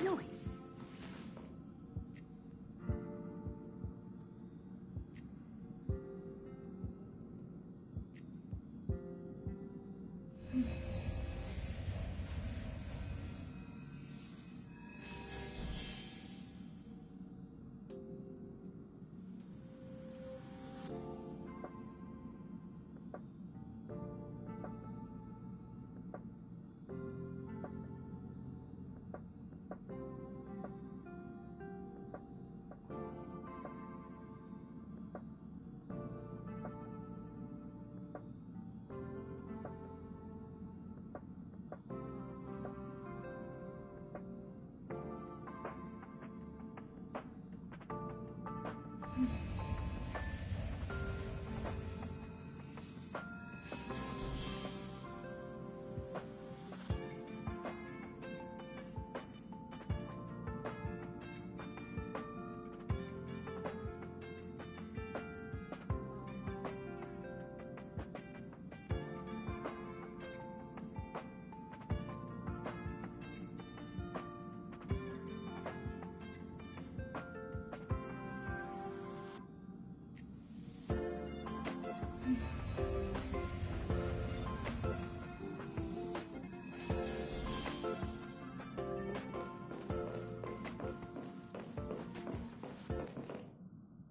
Noise.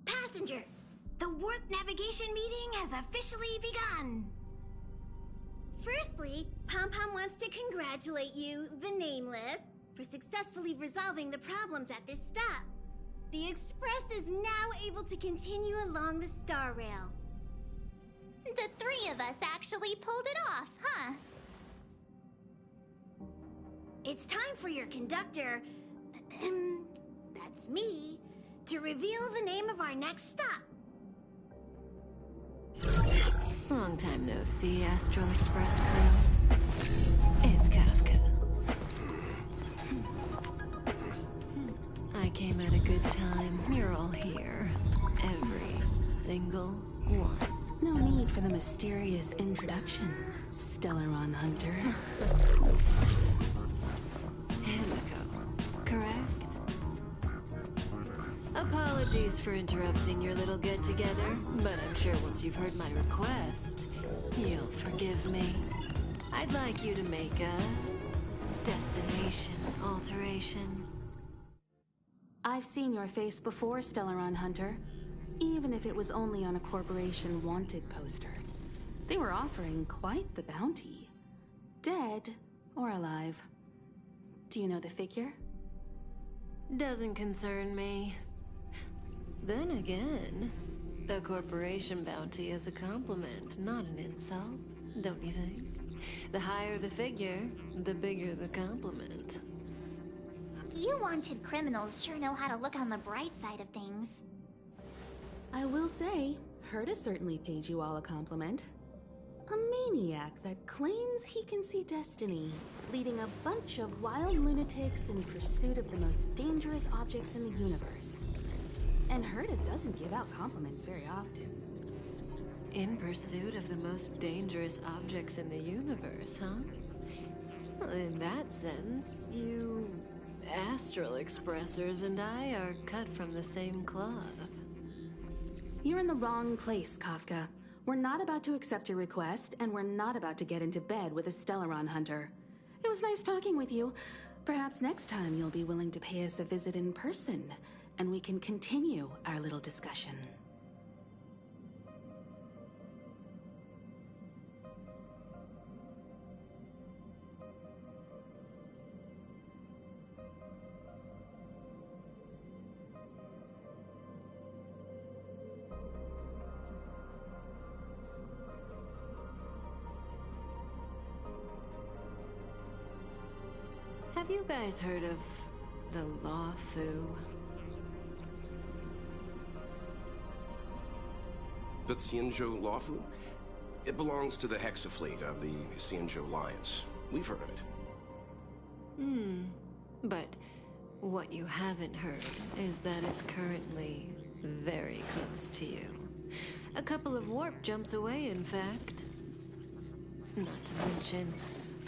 Passengers, the warp navigation meeting has officially begun. Firstly, Pom-Pom wants to congratulate you, the Nameless, for successfully resolving the problems at this stop. The Express is now able to continue along the Star Rail. The three of us actually pulled it off, huh? It's time for your conductor, that's me, to reveal the name of our next stop. Long time no see, Astral Express crew. It's Kafka. I came at a good time. You're all here. Every single one. No need for the mysterious introduction, Stellaron Hunter. Himiko, correct? Apologies for interrupting your little get-together, but I'm sure once you've heard my request, you'll forgive me. I'd like you to make a destination alteration. I've seen your face before, Stellaron Hunter. Even if it was only on a corporation wanted poster. They were offering quite the bounty. Dead or alive. Do you know the figure? Doesn't concern me. Then again, a corporation bounty is a compliment, not an insult, don't you think? The higher the figure, the bigger the compliment. You wanted criminals sure know how to look on the bright side of things. I will say, Herta certainly paid you all a compliment. A maniac that claims he can see destiny, leading a bunch of wild lunatics in pursuit of the most dangerous objects in the universe. And Herta doesn't give out compliments very often. In pursuit of the most dangerous objects in the universe, huh? Well, in that sense, you Astral Expressers and I are cut from the same cloth. You're in the wrong place, Kafka. We're not about to accept your request, and we're not about to get into bed with a Stellaron Hunter. It was nice talking with you. Perhaps next time you'll be willing to pay us a visit in person, and we can continue our little discussion. Have you guys heard of the Law Fu? The Xianzhou Lawfu? It belongs to the Hexafleet of the Xianzhou Alliance. We've heard of it. But what you haven't heard is that it's currently very close to you. A couple of warp jumps away, in fact. Not to mention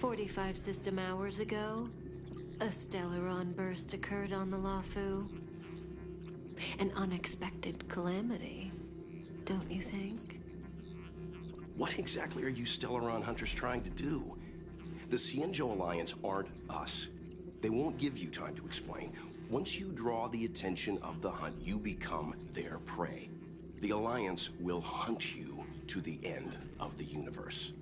45 system hours ago, a Stellaron burst occurred on the Luofu. An unexpected calamity, don't you think? What exactly are you Stellaron hunters trying to do? The Xianzhou Alliance aren't us. They won't give you time to explain. Once you draw the attention of the hunt, you become their prey. The Alliance will hunt you to the end of the universe.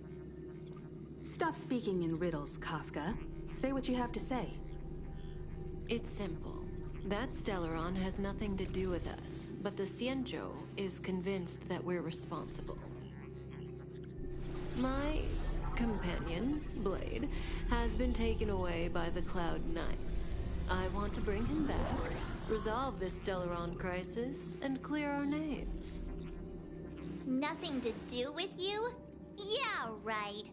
Stop speaking in riddles, Kafka. Say what you have to say. It's simple. That Stellaron has nothing to do with us, but the Xianzhou is convinced that we're responsible. My companion, Blade, has been taken away by the Cloud Knights. I want to bring him back, resolve this Stellaron crisis, and clear our names. Nothing to do with you? Yeah, right.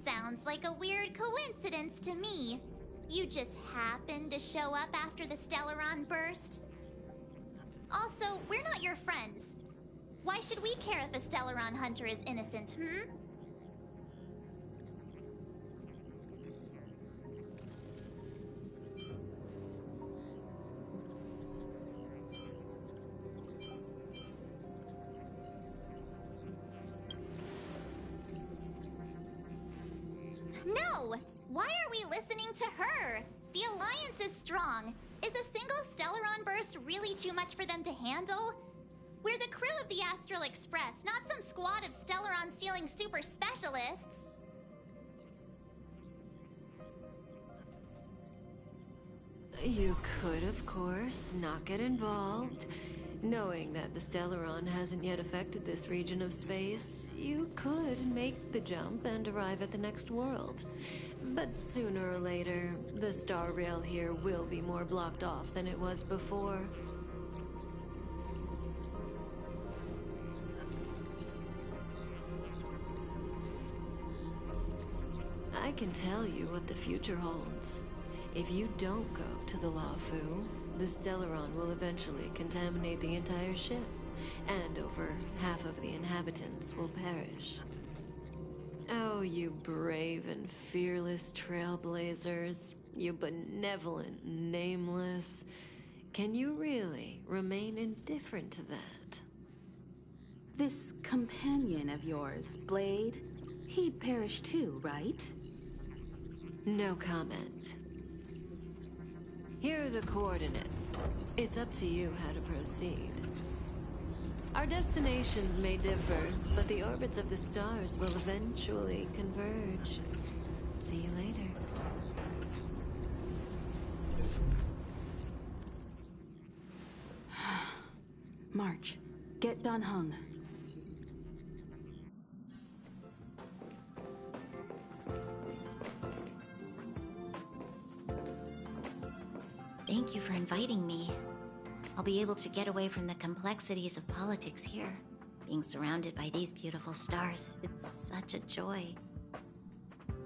Sounds like a weird coincidence to me. You just happened to show up after the Stellaron burst? Also, we're not your friends. Why should we care if a Stellaron hunter is innocent, hmm? No! Why are we listening to her? The Alliance is strong. Is a single Stellaron burst really too much for them to handle? We're the crew of the Astral Express, not some squad of Stellaron-stealing super specialists. You could, of course, not get involved. Knowing that the Stellaron hasn't yet affected this region of space, you could make the jump and arrive at the next world. But sooner or later, the star rail here will be more blocked off than it was before. I can tell you what the future holds. If you don't go to the Luofu, the Stellaron will eventually contaminate the entire ship, and over half of the inhabitants will perish. Oh, you brave and fearless trailblazers, you benevolent nameless. Can you really remain indifferent to that? This companion of yours, Blade, he'd perish too, right? No comment. Here are the coordinates. It's up to you how to proceed. Our destinations may differ, but the orbits of the stars will eventually converge. See you later. March. Get Dan Heng. Thank you for inviting me. I'll be able to get away from the complexities of politics here. Being surrounded by these beautiful stars, it's such a joy.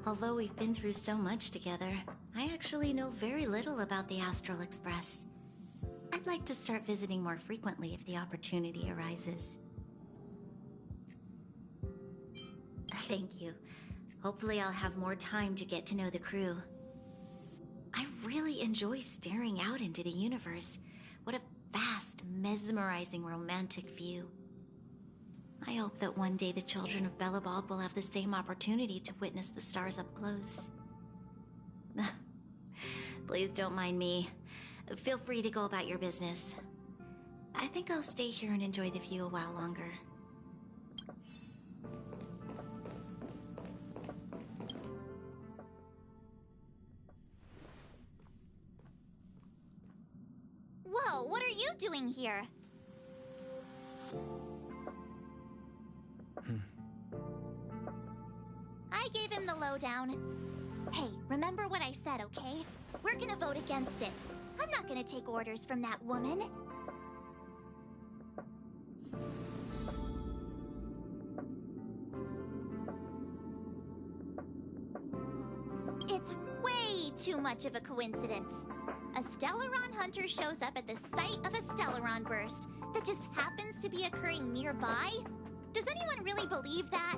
Although we've been through so much together, I actually know very little about the Astral Express. I'd like to start visiting more frequently if the opportunity arises. Thank you. Hopefully I'll have more time to get to know the crew. I really enjoy staring out into the universe. What a vast, mesmerizing, romantic view. I hope that one day the children of Belobog will have the same opportunity to witness the stars up close. Please don't mind me. Feel free to go about your business. I think I'll stay here and enjoy the view a while longer. Whoa, what are you doing here? I gave him the lowdown. Hey, remember what I said, okay? We're gonna vote against it. I'm not gonna take orders from that woman. It's way too much of a coincidence. A Stellaron hunter shows up at the site of a Stellaron burst that just happens to be occurring nearby? Does anyone really believe that?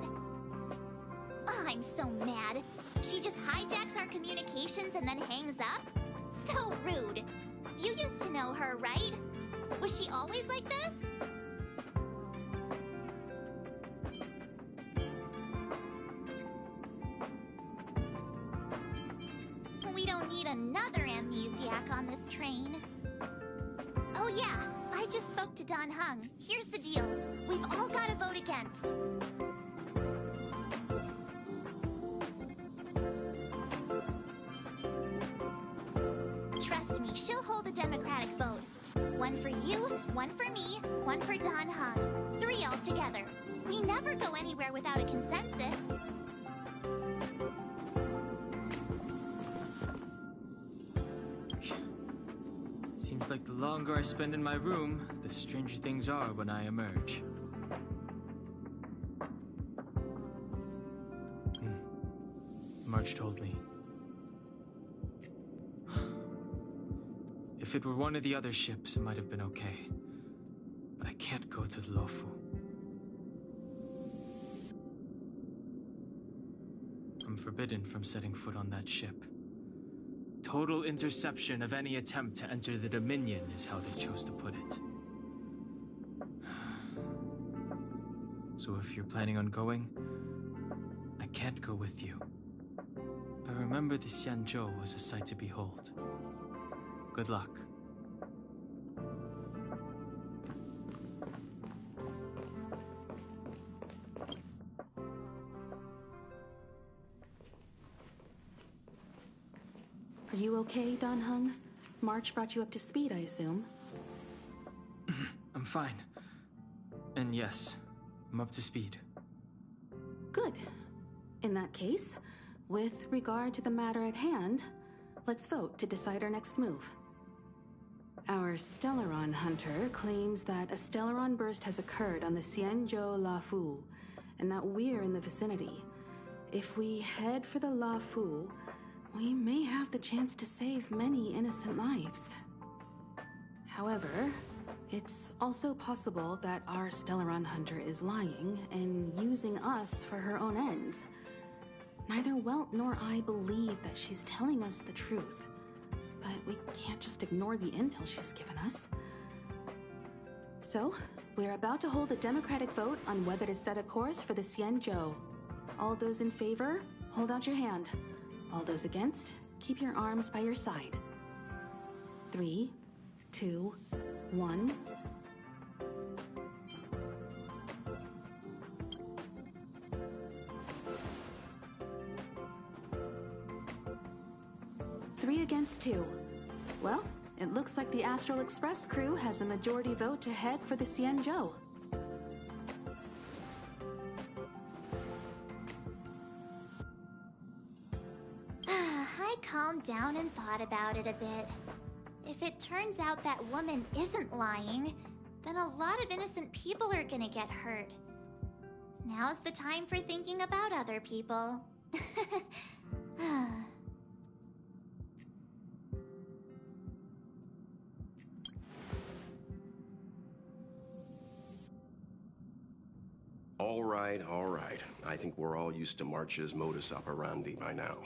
Oh, I'm so mad. She just hijacks our communications and then hangs up? So rude. You used to know her, right? Was she always like this? We don't need another amnesiac on this train. Oh yeah, I just spoke to Don Hung. Here's the deal. We've all got to vote against. Trust me, she'll hold a democratic vote. One for you, one for me, one for Don Hung. 3 altogether. We never go anywhere without a consensus. Seems like the longer I spend in my room, the stranger things are when I emerge. March told me. If it were one of the other ships, it might have been okay. But I can't go to the Lofu. I'm forbidden from setting foot on that ship. Total interception of any attempt to enter the Dominion is how they chose to put it. So if you're planning on going, I can't go with you. I remember the Xianzhou was a sight to behold. Good luck. Are you okay, Don Hung? March brought you up to speed, I assume. I'm fine. And yes, I'm up to speed. Good. In that case, with regard to the matter at hand, let's vote to decide our next move. Our Stellaron hunter claims that a Stellaron burst has occurred on the Xianzhou Lafu, and that we're in the vicinity. If we head for the Lafu, we may have the chance to save many innocent lives. However, it's also possible that our Stellaron hunter is lying and using us for her own ends. Neither Welt nor I believe that she's telling us the truth, but we can't just ignore the intel she's given us. So, we're about to hold a democratic vote on whether to set a course for the Xianzhou. All those in favor, hold out your hand. All those against, keep your arms by your side. 3, 2, 1. Three against 2. Well, it looks like the Astral Express crew has a majority vote to head for the Xianzhou. I calmed down and thought about it a bit. If it turns out that woman isn't lying, then a lot of innocent people are gonna get hurt. Now's the time for thinking about other people. All right. I think we're all used to March's modus operandi by now.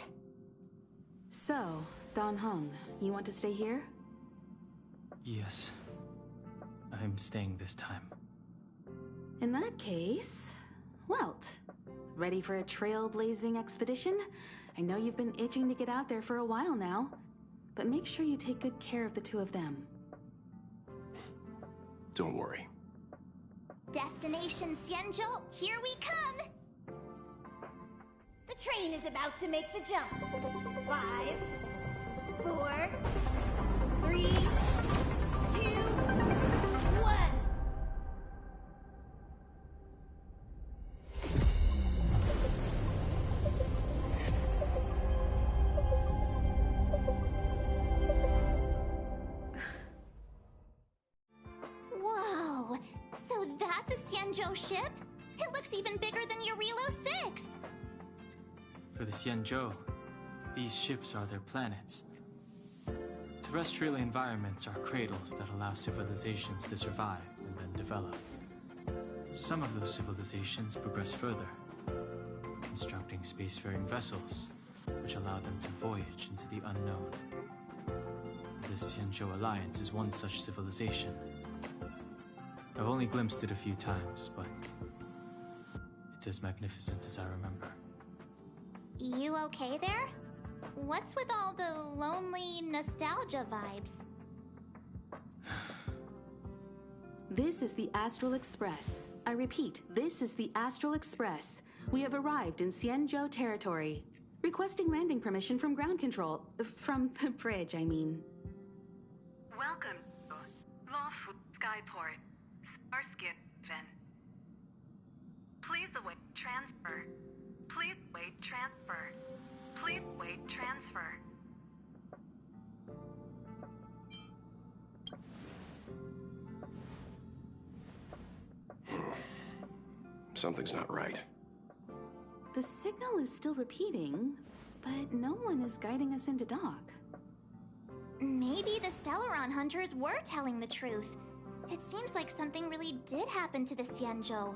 So, Don Hung, you want to stay here? Yes. I'm staying this time. In that case, Welt, ready for a trailblazing expedition? I know you've been itching to get out there for a while now, but make sure you take good care of the two of them. Don't worry. Destination Xianzhou, here we come! The train is about to make the jump. 5, 4, 3, 2, 1. Whoa! So that's a Xianzhou ship? It looks even bigger than Eurilo 6! For the Xianzhou, these ships are their planets. Terrestrial environments are cradles that allow civilizations to survive and then develop. Some of those civilizations progress further, constructing spacefaring vessels, which allow them to voyage into the unknown. The Xianzhou Alliance is one such civilization. I've only glimpsed it a few times, but it's as magnificent as I remember. You okay there? What's with all the lonely nostalgia vibes? This is the Astral Express. I repeat, this is the Astral Express. We have arrived in Xianzhou territory. Requesting landing permission from ground control. From the bridge, I mean. Welcome to Lawful Skyport, Starskin Ven. Please await transfer. Please wait transfer. Please wait transfer. Something's not right. The signal is still repeating, but no one is guiding us into dock. Maybe the Stellaron hunters were telling the truth. It seems like something really did happen to the Xianzhou.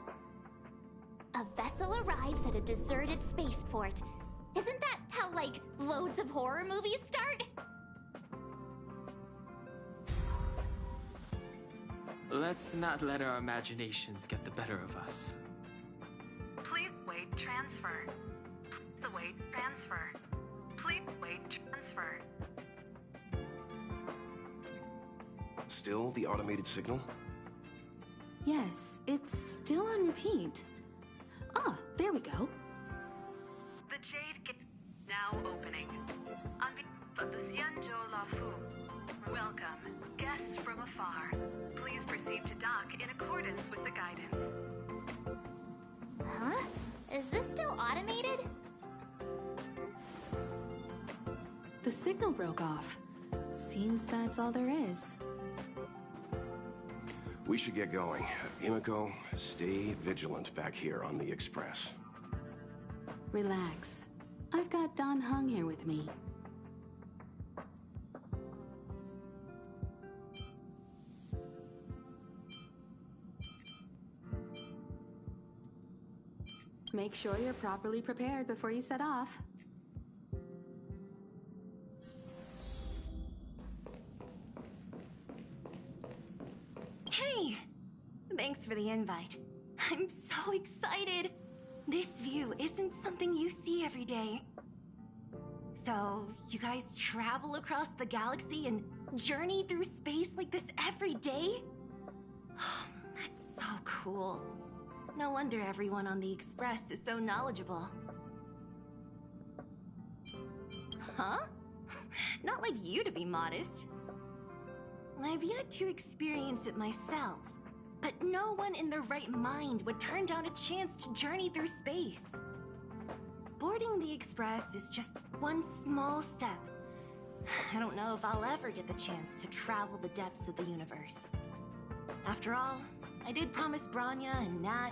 A vessel arrives at a deserted spaceport. Isn't that how, like, loads of horror movies start? Let's not let our imaginations get the better of us. Please wait transfer. Please await transfer. Please wait transfer. Still the automated signal? Yes, it's still on repeat. Ah, there we go. The Jade Gate now opening. On behalf of the Xianzhou Lafu, welcome, guests from afar. Please proceed to dock in accordance with the guidance. Huh? Is this still automated? The signal broke off. Seems that's all there is. We should get going. Himiko, stay vigilant back here on the Express. Relax. I've got Don Hung here with me. Make sure you're properly prepared before you set off. Hey! Thanks for the invite. I'm so excited! This view isn't something you see every day. So, you guys travel across the galaxy and journey through space like this every day? That's so cool. No wonder everyone on the Express is so knowledgeable. Huh? Not like you to be modest. I've yet to experience it myself, but no one in their right mind would turn down a chance to journey through space. Boarding the Express is just one small step. I don't know if I'll ever get the chance to travel the depths of the universe. After all, I did promise Branya and Nat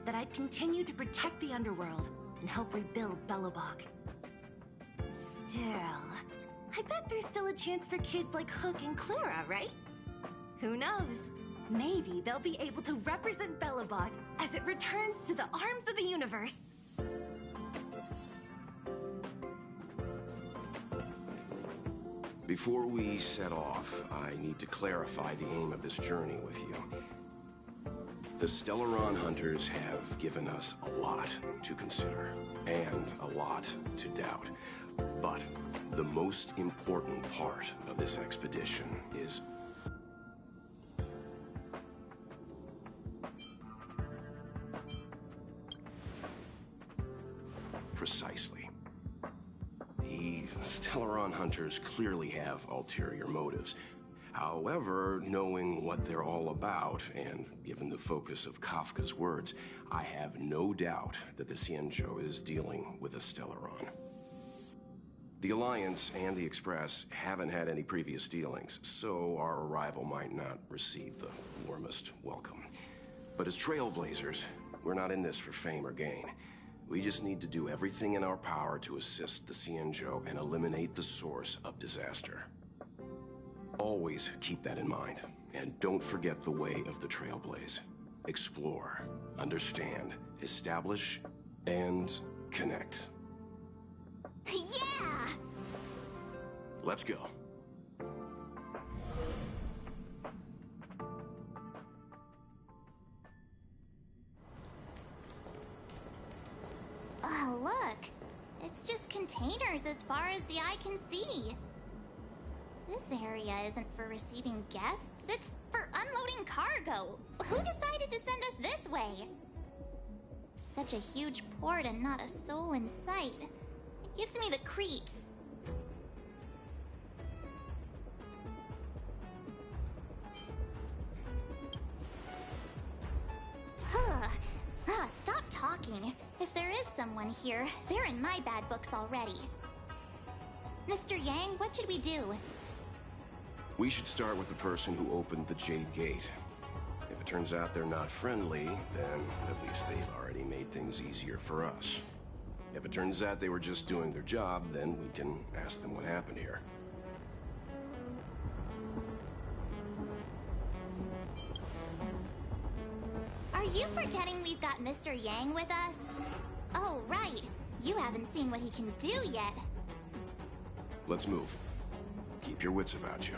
that I'd continue to protect the underworld and help rebuild Belobog. Still, I bet there's still a chance for kids like Hook and Clara, right? Who knows? Maybe they'll be able to represent Belobog as it returns to the arms of the universe. Before we set off, I need to clarify the aim of this journey with you. The Stellaron hunters have given us a lot to consider, and a lot to doubt. But the most important part of this expedition is... precisely. The Stellaron hunters clearly have ulterior motives. However, knowing what they're all about, and given the focus of Kafka's words, I have no doubt that the Xianzhou is dealing with a Stellaron. The Alliance and the Express haven't had any previous dealings, so our arrival might not receive the warmest welcome. But as trailblazers, we're not in this for fame or gain. We just need to do everything in our power to assist the Xianzhou and eliminate the source of disaster. Always keep that in mind, and don't forget the way of the Trailblaze. Explore, understand, establish, and connect. Yeah! Let's go. Oh, look. It's just containers as far as the eye can see. This area isn't for receiving guests, it's for unloading cargo. Who decided to send us this way? Such a huge port and not a soul in sight. It gives me the creeps. Stop talking. If there is someone here, they're in my bad books already. Mr. Yang, what should we do? We should start with the person who opened the Jade Gate. If it turns out they're not friendly, then at least they've already made things easier for us. If it turns out they were just doing their job, then we can ask them what happened here. Are you forgetting we've got Mr. Yang with us? Oh, right. You haven't seen what he can do yet. Let's move. Keep your wits about you.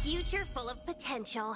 Future full of potential.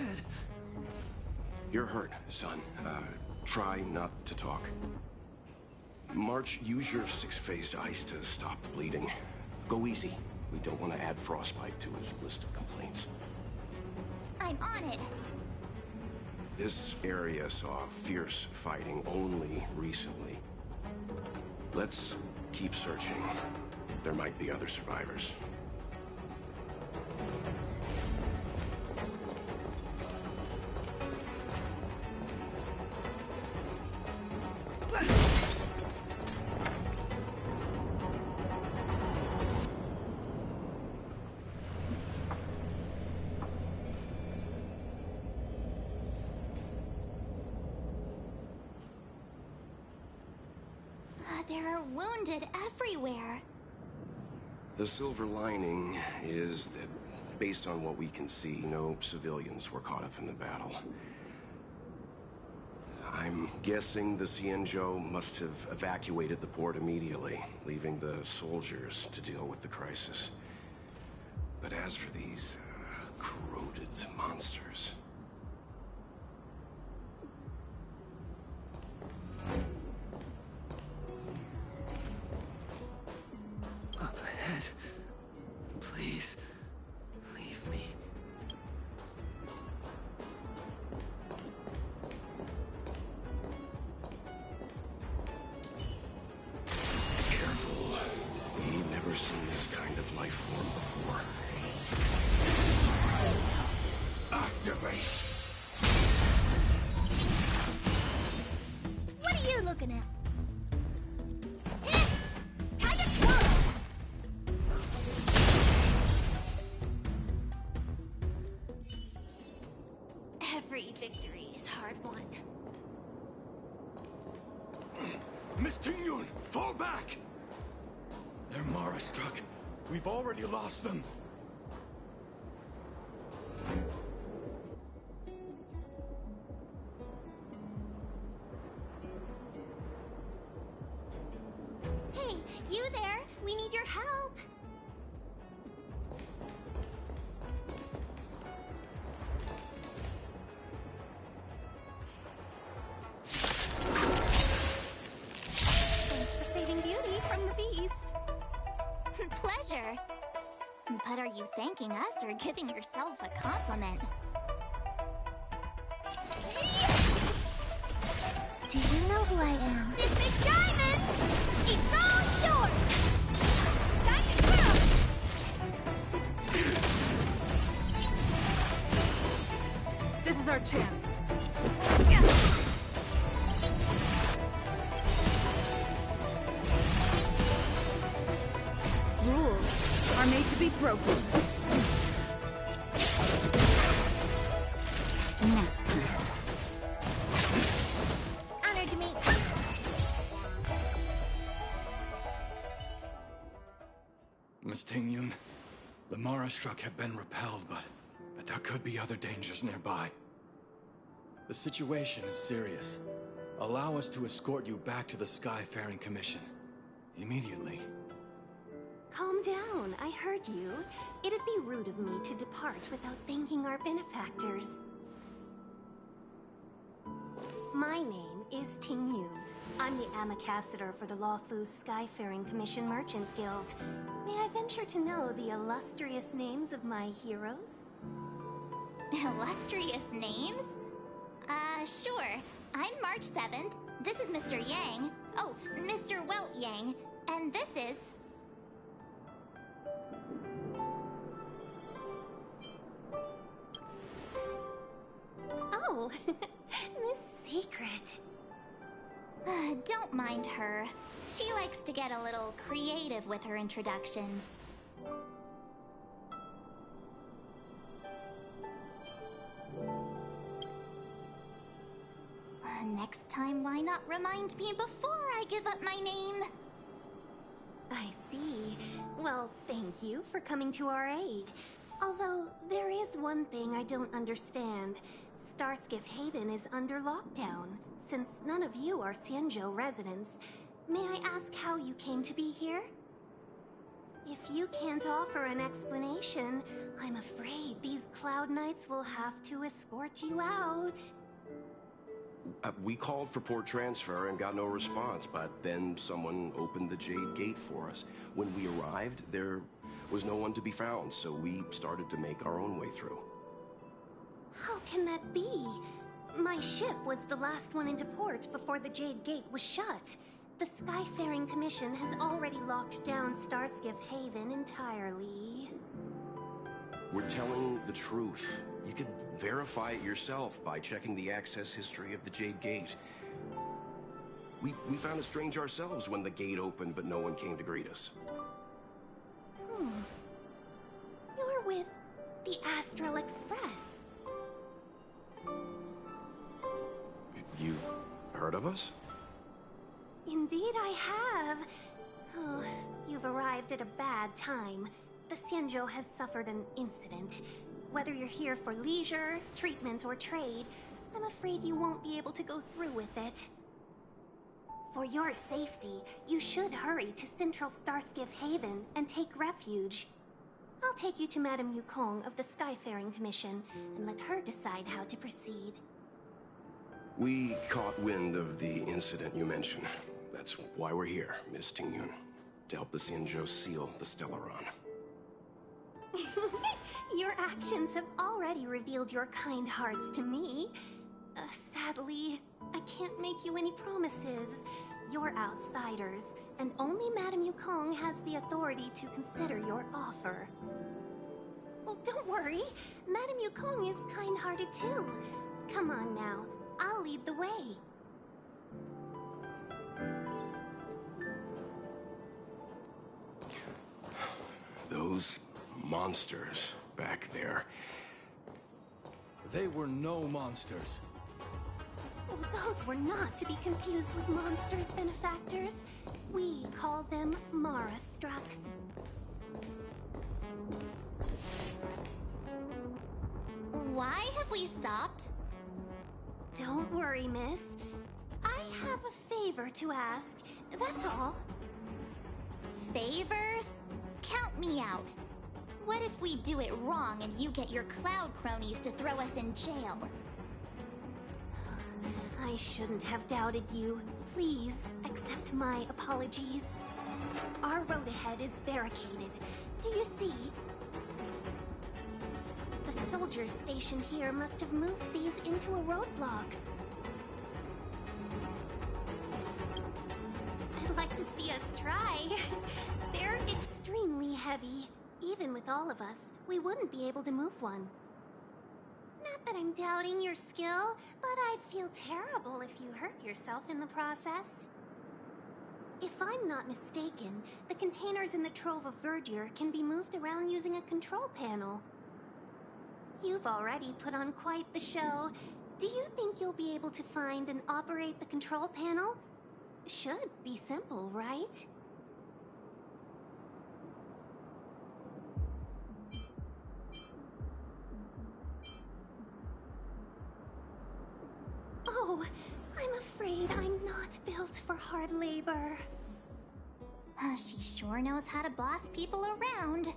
head. You're hurt, son. Try not to talk. March, use your six-phased ice to stop the bleeding. Go easy. We don't want to add frostbite to his list of complaints. I'm on it. This area saw fierce fighting only recently. Let's keep searching. There might be other survivors. There are wounded everywhere. The silver lining is that, based on what we can see, no civilians were caught up in the battle. I'm guessing the Cienjo must have evacuated the port immediately, leaving the soldiers to deal with the crisis. But as for these corroded monsters... Up ahead. Please, leave me. Careful. We've never seen this kind of life form before. Activate! What are you looking at? Hit! Time to twirl! Every victory is hard won. Miss Tingyun, fall back! They're Mara struck. We've already lost them. Hey, you there? We need your help. Thanks for saving Beauty from the beast. Pleasure. But are you thanking us or giving yourself a compliment? Do you know who I am? This big diamond! It's all yours! Time to twirl! This is our chance. Rules are made to be broken. Nap time. Honored to meet Miss Tingyun, the Mara struck have been repelled, but there could be other dangers nearby. The situation is serious. Allow us to escort you back to the Skyfaring Commission. Immediately. Calm down, I heard you. It'd be rude of me to depart without thanking our benefactors. My name is Ting Yun. I'm the ambassador for the Lawfu Skyfaring Commission Merchant Guild. May I venture to know the illustrious names of my heroes? Illustrious names? Sure. I'm March 7th. This is Mr. Yang. Oh, Mr. Welt Yang. And this is... Oh, Miss Secret. Don't mind her. She likes to get a little creative with her introductions. Next time, why not remind me before I give up my name? I see. Well, thank you for coming to our aid. Although, there is one thing I don't understand. Starskiff Haven is under lockdown. Since none of you are Cienjo residents, may I ask how you came to be here? If you can't offer an explanation, I'm afraid these Cloud Knights will have to escort you out. We called for port transfer and got no response, but then someone opened the Jade Gate for us. When we arrived, there was no one to be found, so we started to make our own way through. How can that be? My ship was the last one into port before the Jade Gate was shut. The Skyfaring Commission has already locked down Starskiff Haven entirely. We're telling the truth. You could verify it yourself by checking the access history of the Jade Gate. We found it strange ourselves when the gate opened, but no one came to greet us. You're with the Astral Express. You've heard of us? Indeed I have. Oh, you've arrived at a bad time. The Xianzhou has suffered an incident. Whether you're here for leisure, treatment, or trade, I'm afraid you won't be able to go through with it. For your safety, you should hurry to Central Starskiff Haven and take refuge. I'll take you to Madame Yukong of the Skyfaring Commission and let her decide how to proceed. We caught wind of the incident you mentioned. That's why we're here, Miss Tingyun. To help the Xianzhou seal the Stellaron. Your actions have already revealed your kind hearts to me. Sadly, I can't make you any promises. You're outsiders, and only Madame Yukong has the authority to consider your offer. Oh, don't worry. Madame Yukong is kind-hearted too. Come on now, I'll lead the way. Those monsters back there. They were no monsters. Oh, those were not to be confused with monsters, benefactors. We call them Mara-struck. Why have we stopped? Don't worry, miss. I have a favor to ask, that's all. Favor? Count me out. What if we do it wrong and you get your cloud cronies to throw us in jail? I shouldn't have doubted you. Please, accept my apologies. Our road ahead is barricaded. Do you see? The soldiers stationed here must have moved these into a roadblock. I'd like to see us try. They're extremely heavy. Even with all of us, we wouldn't be able to move one. Not that I'm doubting your skill, but I'd feel terrible if you hurt yourself in the process. If I'm not mistaken, the containers in the Trove of Verdure can be moved around using a control panel. You've already put on quite the show. Do you think you'll be able to find and operate the control panel? Should be simple, right? Oh, I'm afraid I'm not built for hard labor. She sure knows how to boss people around.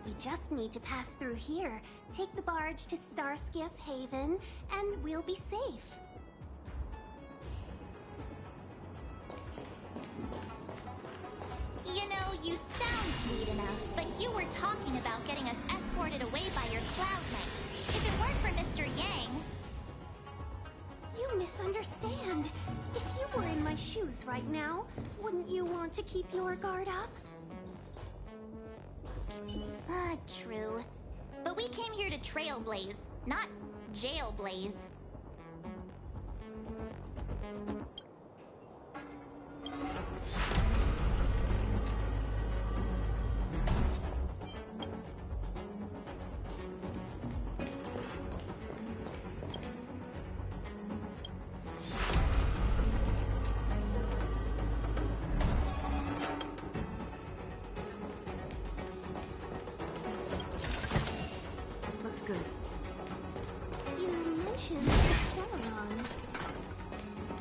We just need to pass through here, take the barge to Starskiff Haven, and we'll be safe. You know, you sound sweet enough, but you were talking about getting us escorted away by your Cloud Knights. If it weren't for Mr. Yang... You misunderstand. If you were in my shoes right now, wouldn't you want to keep your guard up? True. But we came here to trailblaze, not jailblaze. You mentioned the Stellaron.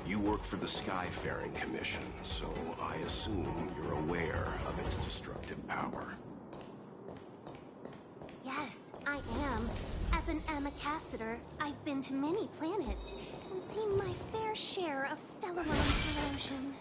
You work for the Skyfaring Commission, so I assume you're aware of its destructive power. Yes, I am. As an ambassador, I've been to many planets and seen my fair share of Stellaron corrosion.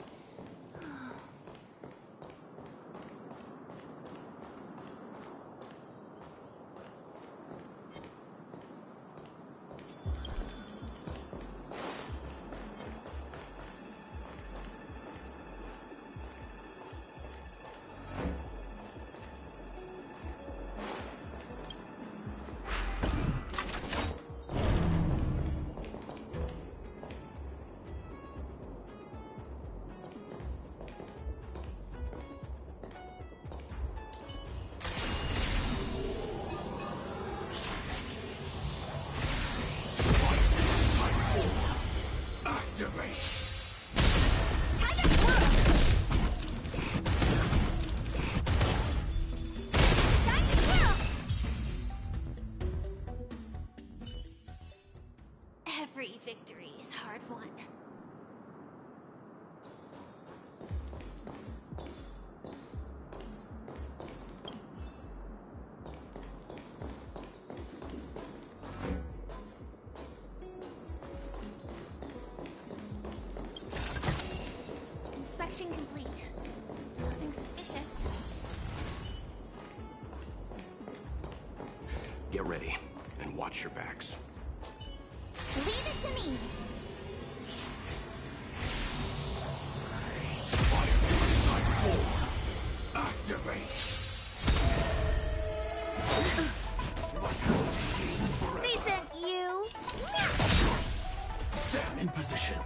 Every victory is hard won. Inspection complete. Nothing suspicious. Get ready, and watch your backs. Leave it to me. Activate! They sent you! Stand in position.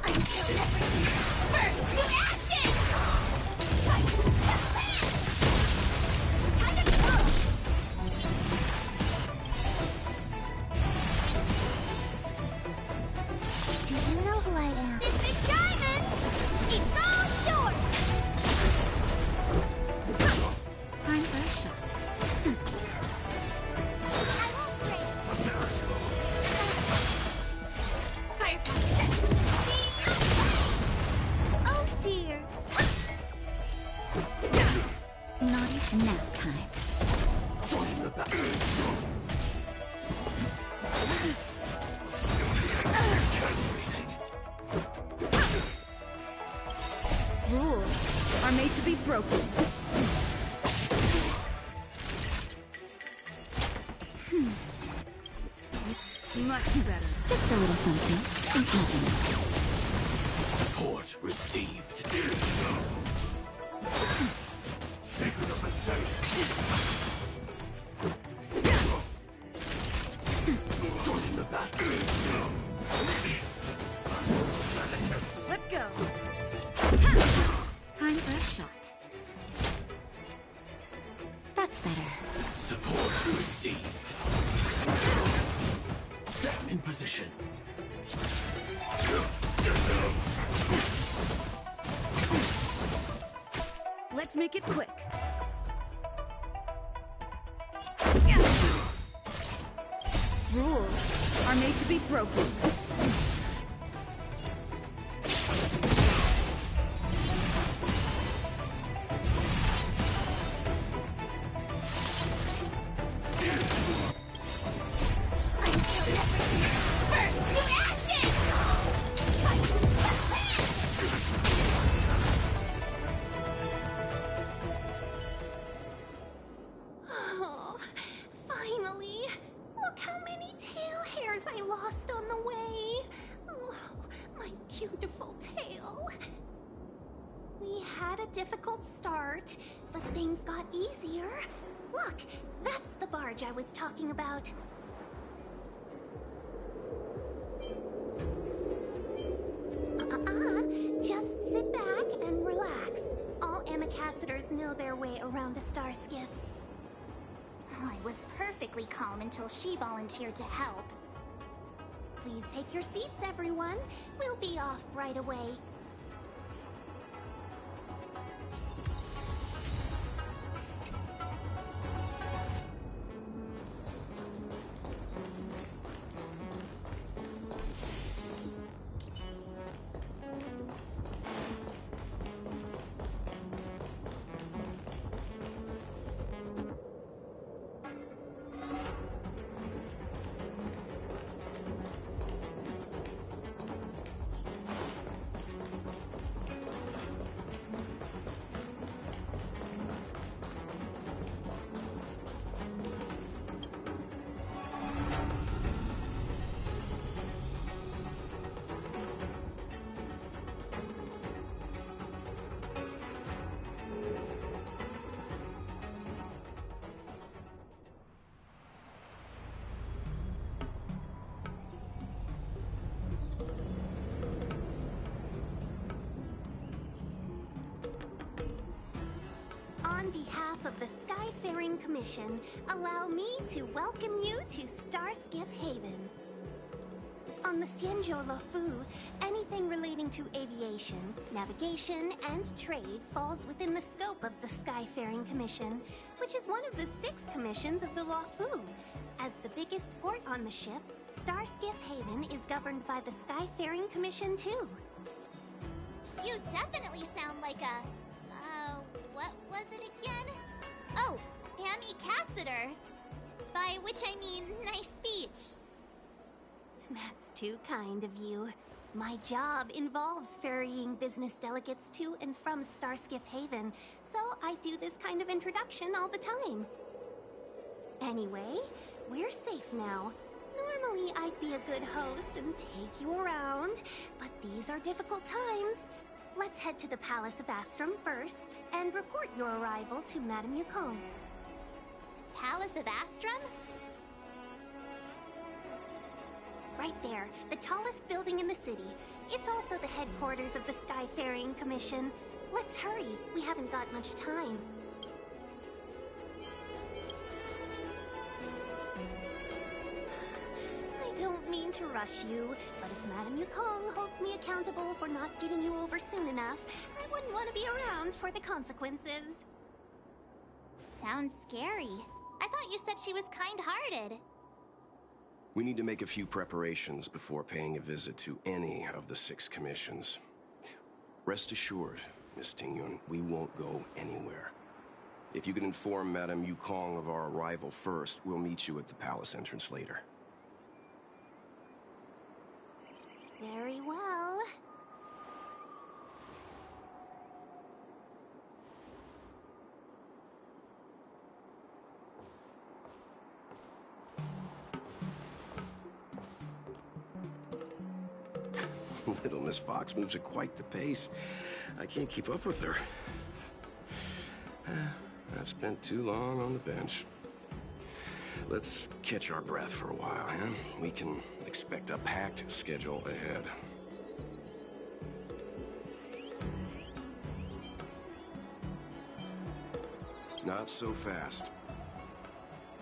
Until everything burns to ashes! Time to do you know who I am? This is Diamond! It's all yours! Time for a shot. I won't break. Firefly set. Oh dear. Not even nap time. Join the battle. Rules are made to be broken. Much better. Just a little something. Support received. Join the battle. Let's go. Time for a shot. That's better. Support received. Stand in position. Let's make it quick. Rules are made to be broken. Oh, finally! Look how many tail hairs I lost on the way! Oh, my beautiful tail! We had a difficult start, but things got easier. Look, that's the barge I was talking about. Just sit back and relax. All ambassadors know their way around a star skiff. I was perfectly calm until she volunteered to help. Please take your seats, everyone. We'll be off right away. Skyfaring Commission, allow me to welcome you to Starskiff Haven. On the Xianzhou Luofu, anything relating to aviation, navigation, and trade falls within the scope of the Skyfaring Commission, which is one of the 6 commissions of the Luofu. As the biggest port on the ship, Starskiff Haven is governed by the Skyfaring Commission too. You definitely sound like a... what was it again? Oh, Amy Cassiter. By which I mean, nice speech. That's too kind of you. My job involves ferrying business delegates to and from Starskiff Haven, so I do this kind of introduction all the time. Anyway, we're safe now. Normally, I'd be a good host and take you around, but these are difficult times. Let's head to the Palace of Astrum first and report your arrival to Madame Yukong. Palace of Astrum? Right there, the tallest building in the city. It's also the headquarters of the Skyfaring Commission. Let's hurry, we haven't got much time. I don't mean to rush you, but if Madame Yukong holds me accountable for not getting you over soon enough, I wouldn't want to be around for the consequences. Sounds scary. I thought you said she was kind-hearted. We need to make a few preparations before paying a visit to any of the 6 commissions. Rest assured, Miss Tingyun, we won't go anywhere. If you can inform Madame Yukong of our arrival first, we'll meet you at the palace entrance later. Very well. Little Miss Fox moves at quite the pace. I can't keep up with her. I've spent too long on the bench. Let's catch our breath for a while, huh? We can expect a packed schedule ahead. Not so fast.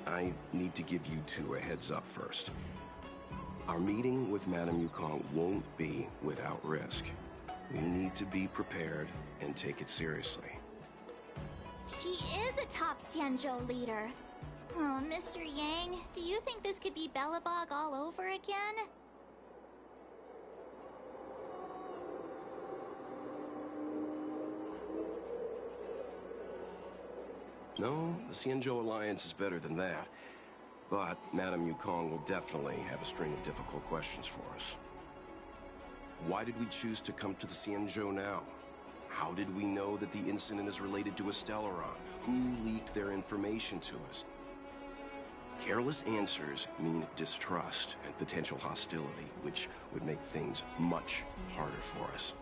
I need to give you 2 a heads up first. Our meeting with Madame Yukong won't be without risk. We need to be prepared and take it seriously. She is a top Xianzhou leader. Oh, Mr. Yang, do you think this could be Belobog all over again? No, the Xianzhou Alliance is better than that. But Madame Yukong will definitely have a string of difficult questions for us. Why did we choose to come to the Xianzhou now? How did we know that the incident is related to a Stellaron? Who leaked their information to us? Careless answers mean distrust and potential hostility, which would make things much harder for us.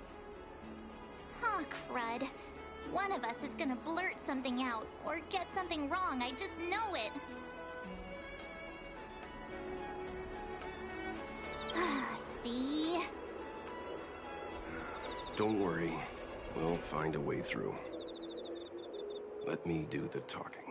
Huh, crud. One of us is gonna blurt something out, or get something wrong, I just know it. See? Don't worry. We'll find a way through. Let me do the talking.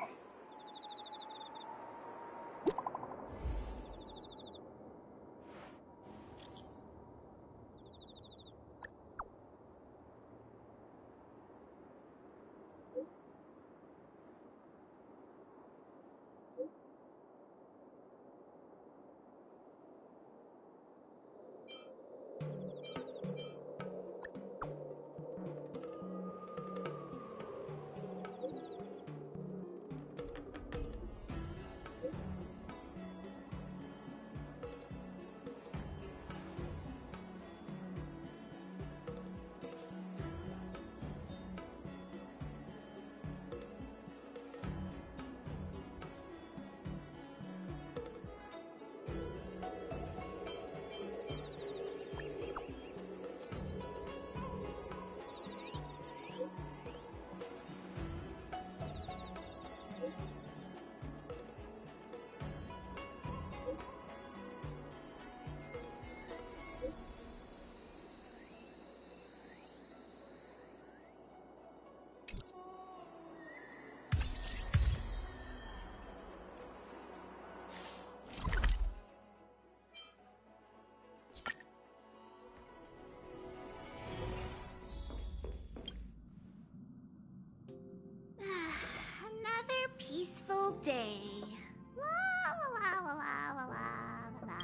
day. La la la la la la la la.